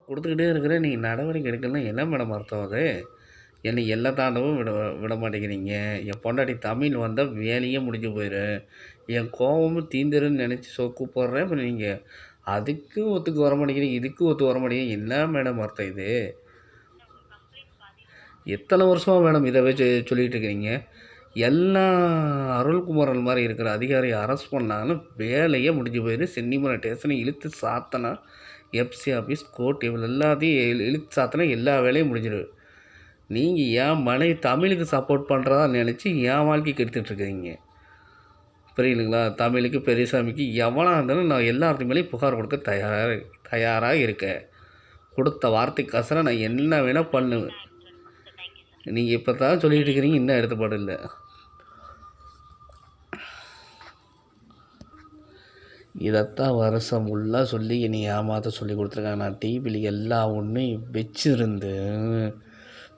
கொடுத்துக்கிட்டே இருக்கிறேன், நீங்கள் நடவடிக்கை எடுக்கலன்னா என்ன மேடம் அர்த்தம் அது? என்னை எல்லை தாண்டவும் விட விட மாட்டேங்கிறீங்க. என் பொண்டாட்டி தமிழ் வந்தால் வேலையே முடிஞ்சு போயிடும். என் கோவமும் தீந்துருன்னு நினச்சி கூப்பிட்றேன். அப்புறம் நீங்கள் அதுக்கும் ஒத்துக்கு வர மாட்டேங்கிறீங்க, இதுக்கும் ஒத்து வர மாட்டேங்கிறீங்க. என்ன மேடம் அர்த்தம் இது? எத்தனை வருஷமாக மேடம் இதை வச்சு சொல்லிகிட்டு இருக்கிறீங்க? எல்லா அருள்குமாரன் மாதிரி இருக்கிற அதிகாரியை அரெஸ்ட் பண்ணாலும் வேலையே முடிஞ்சு போயிடும். சென்னிமலை ஸ்டேஷனை இழுத்து சாத்தினா எஃப்சி ஆஃபீஸ் கோர்ட் இவ்வளோ எல்லாத்தையும் இழுத்து சாத்தினா எல்லா வேலையும் முடிஞ்சிடும். நீங்கள் என் மனைவி தமிழுக்கு சப்போர்ட் பண்ணுறதா நினச்சி என் வாழ்க்கைக்கு எடுத்துகிட்ருக்கிறீங்க. புரியுதுங்களா? தமிழுக்கு பெரியசாமிக்கு எவனாக இருந்தாலும் நான் எல்லாத்துக்கு மேலேயும் புகார் கொடுக்க தயாராக இருக்கேன். கொடுத்த வார்த்தைக்கசரம் நான் என்ன வேணால் பண்ணுவேன். நீங்கள் இப்போ தான் சொல்லிகிட்டு இருக்கிறீங்க, இன்னும் எடுத்துப்பாடு இல்லை. இதைத்தான் வருஷம் ஃபுல்லாக சொல்லி என்னை ஏமாற்ற சொல்லி கொடுத்துருக்காங்க. நான் டிவியில் எல்லா ஒன்றையும் வச்சிருந்து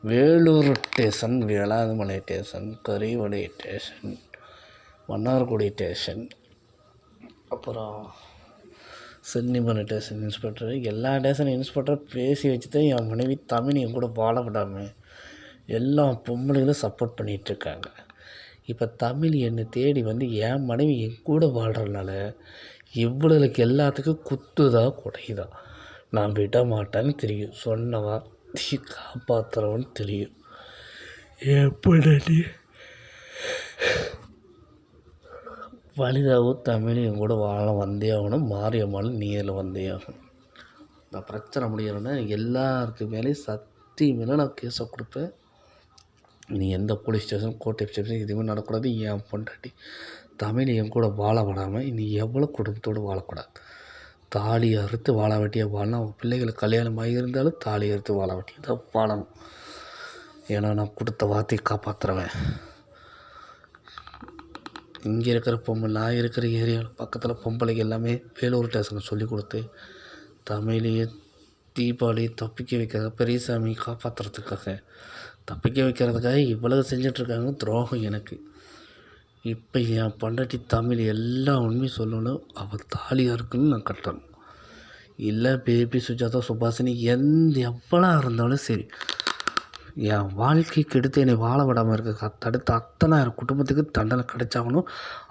Vellore station, Velanmalai station, Karivadai station, Mannargudi station, அப்புறம் சென்னிமலை ஸ்டேஷன் இன்ஸ்பெக்டர், எல்லா ஸ்டேஷன் இன்ஸ்பெக்டர் பேசி வச்சு தான் என் மனைவி தமிழ் என் கூட வாழ விடாமல் எல்லா பொம்பளைகளும் சப்போர்ட் பண்ணிகிட்ருக்காங்க. இப்போ தமிழ் என்னை தேடி வந்து என் மனைவி என் கூட வாழ்கிறதுனால இவ்வளவுக்கு எல்லாத்துக்கும் குத்துதா குடையுதா. நான் விட மாட்டேன்னு தெரியும், சொன்னவா காப்பாற்றுறவன்னு தெரியும். எப்படி வலிதாவோ தமிழ் என் கூட வாழ வந்தே ஆகணும். மாரியம்மாளும் நேரில் வந்தே ஆகணும். நான் பிரச்சனை முடியலைன்னா எல்லாருக்கு மேலேயும் சத்தியமே நான் கேஸை கொடுப்பேன். இனி எந்த போலீஸ் ஸ்டேஷன், கோர்ட் ஸ்டேஷன் எதுவுமே நடக்கூடாது. என் பொண்டாட்டி தமிழ் என் கூட வாழ விடாமல் இனி எவ்வளோ குடும்பத்தோடு வாழக்கூடாது. தாலி அறுத்து வாழ வேட்டியாக வாழணும். அவங்க பிள்ளைகளுக்கு கல்யாணமாக இருந்தாலும் தாலி அறுத்து வாழ வேட்டியாக தான் வாழணும். ஏன்னா நான் கொடுத்த வார்த்தையை காப்பாற்றுறவேன். இங்கே இருக்கிற நான் இருக்கிற ஏரியாவில் பக்கத்தில் பொம்பளைக்கு எல்லாமே வேலூர் ஸ்டேஷனை சொல்லி கொடுத்து தமிழையே தீபாவளி தப்பிக்க வைக்க பெரியசாமி காப்பாற்றுறதுக்காக தப்பிக்க வைக்கிறதுக்காக இவ்வளவு செஞ்சிட்ருக்காங்க. துரோகம் எனக்கு. இப்போ என் பொண்டாட்டி தமிழ் எல்லா உண்மையும் சொல்லணும். அவள் தாலியாக இருக்குன்னு நான் கட்டணும். இல்லை பேபி சுஜாதா சுபாஷினி எவ்வளோ இருந்தாலும் சரி, என் வாழ்க்கைக்கு எடுத்து என்னை வாழ விடாமல் இருக்க தடுத்த அத்தனை குடும்பத்துக்கு தண்டனை கிடைச்சாகணும்.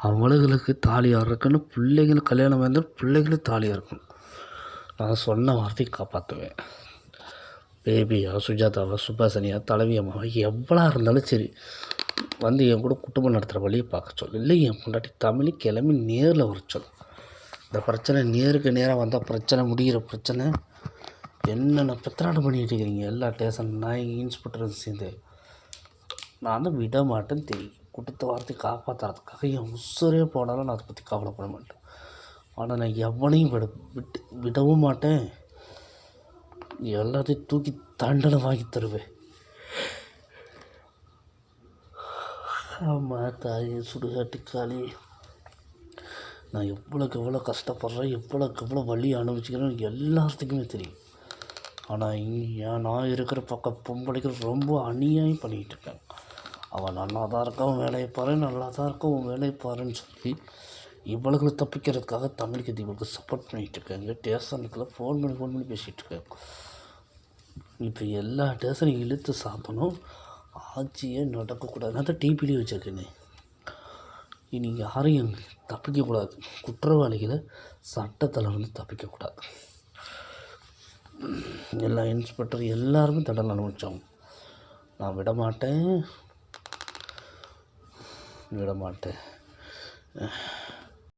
அவளுகளுக்கு தாலியாக இருக்குன்னு பிள்ளைகளும் கல்யாணம் இருந்தாலும் பிள்ளைகளும் தாலியாக இருக்கணும். நான் சொன்ன வார்த்தையை காப்பாற்றுவேன். பேபியா சுஜாதாவா சுபாஷினியா தலைவியம்மாவா எவ்வளோ இருந்தாலும் சரி வந்து என் கூட குடும்பம் நடத்துகிற வழியை பார்க்க சொல்லு. இல்லை என் பொண்டாட்டி தமிழ் கிளம்பி நேரில் வர சொல்லு. இந்த பிரச்சனை நேருக்கு நேராக வந்தால் பிரச்சனை முடிகிற பிரச்சனை என்னென்ன பிரச்சனை பண்ணிகிட்டு இருக்கிறீங்க எல்லா ஸ்டேஷன் நான் இன்ஸ்பெக்டரும் சேர்ந்து. நான் தான் விட மாட்டேன்னு தெரியும். கொடுத்த வார்த்தை காப்பாற்றுறதுக்காக என் உசுரே போனாலும் நான் அதை பற்றி கவலைப்பட மாட்டேன். ஆனால் நான் எவனையும் விடவும் மாட்டேன். எல்லாத்தையும் தூக்கி தண்டனை வாங்கி தருவேன். ஆமாம் தாய் சுடுகாட்டு காளி, நான் எவ்வளோக்கு எவ்வளோ கஷ்டப்படுறேன், எவ்வளோக்கு எவ்வளோ வலி அனுபவிச்சுக்கிறேன்னு எல்லாத்துக்குமே தெரியும். ஆனால் இங்கே நான் இருக்கிற பக்கம் பொம்பளைக்கு ரொம்ப அநியாயம் பண்ணிக்கிட்டு இருக்கேன். அவன் நல்லா தான் இருக்கா, அவன் வேலையை பாரு, நல்லா தான் இருக்கா, அவன் வேலையை பாருன்னு சொல்லி இவ்வளவு தப்பிக்கிறதுக்காக தமிழுக்கு தீபுக்கு சப்போர்ட் பண்ணிகிட்டு இருக்காங்க. ஸ்டேஷனுக்குள்ள ஃபோன் பண்ணி பேசிகிட்டு இருக்கேன். இப்போ எல்லா ஸ்டேஷனையும் இழுத்து சாப்பிடணும். ஆட்சியே நடக்கக்கூடாது. நான் தான் டிபிலேயே வச்சுருக்கேனே. இனி யாரையும் தப்பிக்கக்கூடாது. குற்றவாளிகளை சட்டத்தில் வந்து தப்பிக்கக்கூடாது. எல்லா இன்ஸ்பெக்டர் எல்லாருமே தண்டனை அனுபவித்தோம். நான் விட மாட்டேன்.